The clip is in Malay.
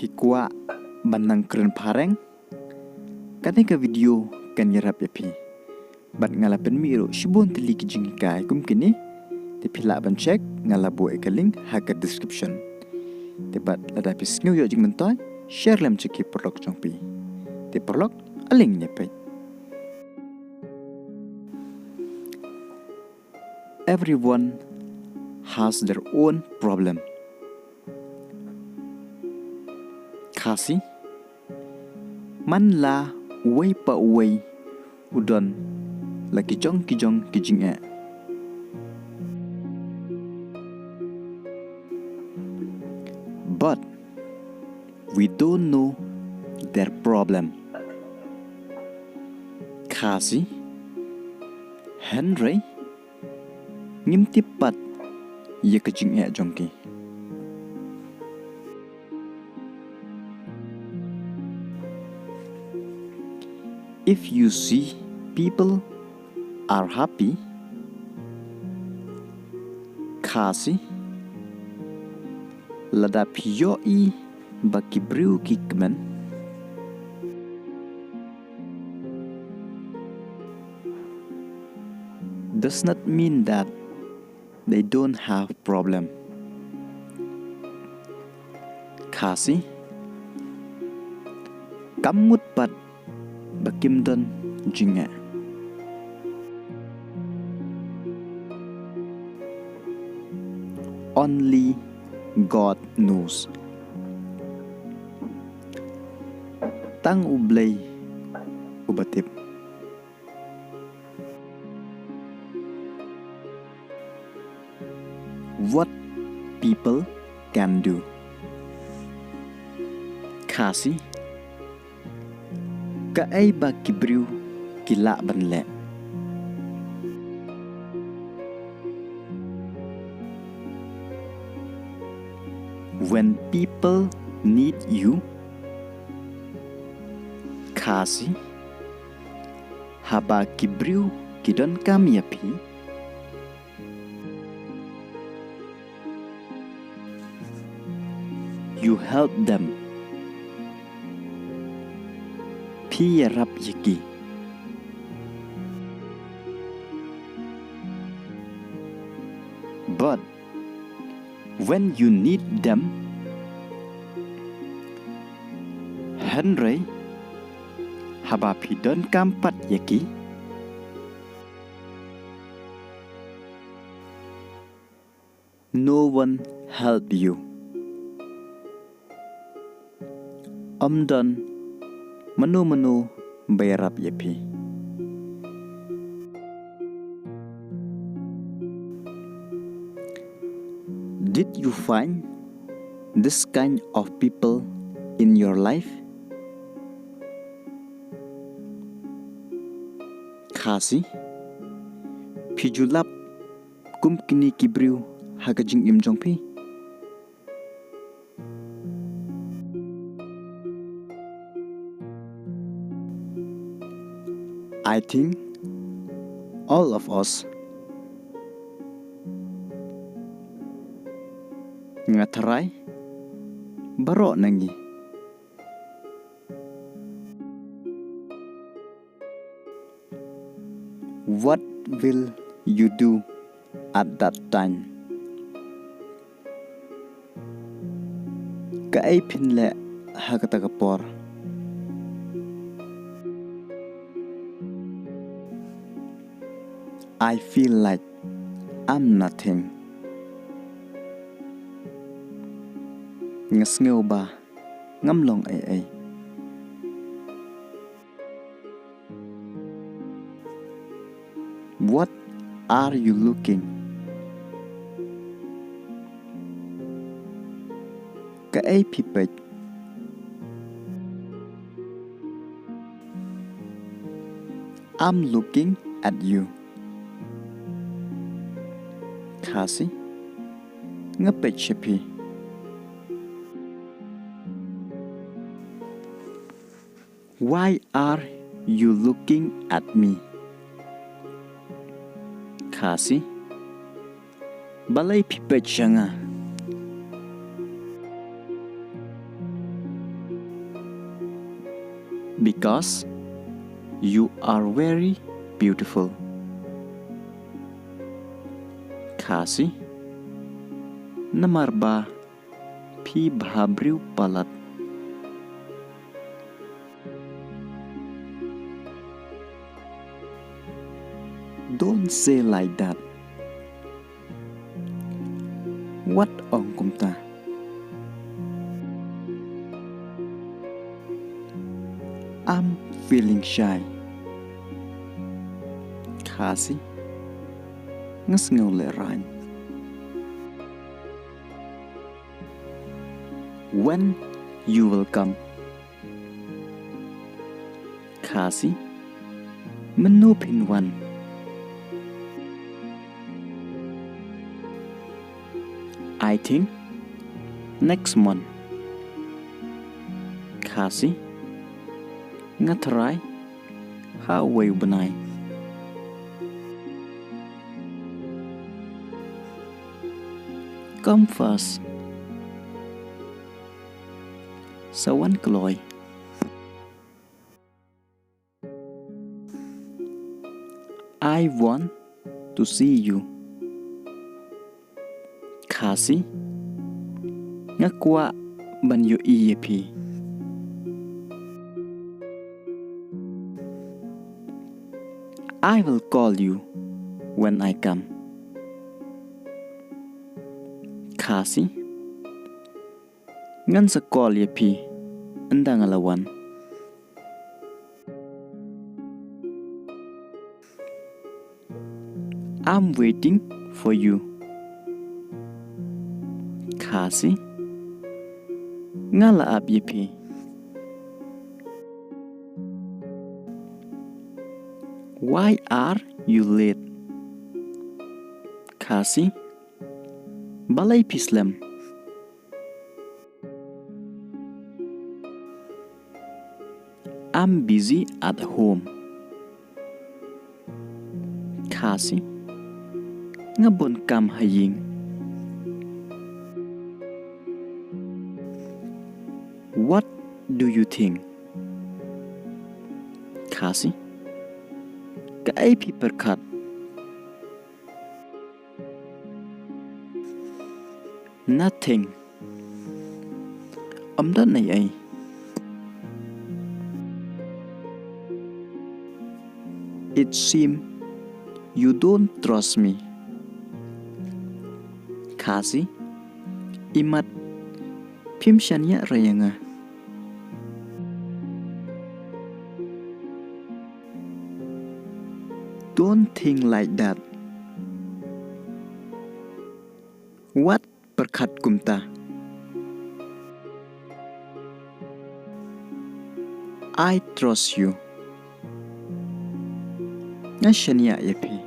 Pi kwah banang kren phareng. Kaneka video kan yarap ya pi. Bat ngala pen miro shibon teli ki jingkai kum kini. Te pila ban check ngala bo eka link haka description. Te bat lada pi snew yo jing mentoy share lem ceki prolog jong pi. Te prolog aling nya peit. Everyone has their own problem. Khasi man la way pa way udon la kijong kijing e. But we don't know their problem. Khasi Henry ngim tipat ye kijing e jongki. If you see people are happy, Khasi lada piyoi baki briu kikmen. Does not mean that they don't have problem. Khasi kamut pat bakim don jinga. Only God knows. Tang ublay ubatip. What people can do. Khasi ka ay ba kibriu kila banle. When people need you, Khasi haba kibriu kidon kami api. You help them. Pi rap yaki. But when you need them, Henry haba pi don kampat yaki. No one help you. Don manu bayarap yapi. Did you find this kind of people in your life? Khasi pijulap kum kini kibriu hagajing imjong pi. I think all of us ngatrai baro nangi. What will you do at that time? Kaay pinle hagatagapor. I feel like I'm nothing. Ngasngeu ba ngamlong ay. What are you looking? Kaay pipet. I'm looking at you. Khasi ngapet shapi. Why are you looking at me? Khasi balay pipet siya nga. because you are very beautiful. Khasi namarba phi bhabriu palat. Don't say like that. What ong kumta? I'm feeling shy. Khasi ngasngau le rany. When you will come? Khasi menupin one. I think next month. Khasi ngatrai how way benai. Come first. Sawan kloy. I want to see you. Khasi ngakwa ban yo ep. I will call you when I come. Khasi ngan sa call ep andang alawan. I'm waiting for you. Khasi ngala ab ep. Why are you late? Khasi balai pislam. I'm busy at home. Khasi ngabon kam haying. What do you think? Khasi kai pi perkat. Nothing. Amdan này ai. It seems you don't trust me. Khasi imat phim shania rayanga. Don't think like that. What perkat kumta? I trust you. Nashania yepi.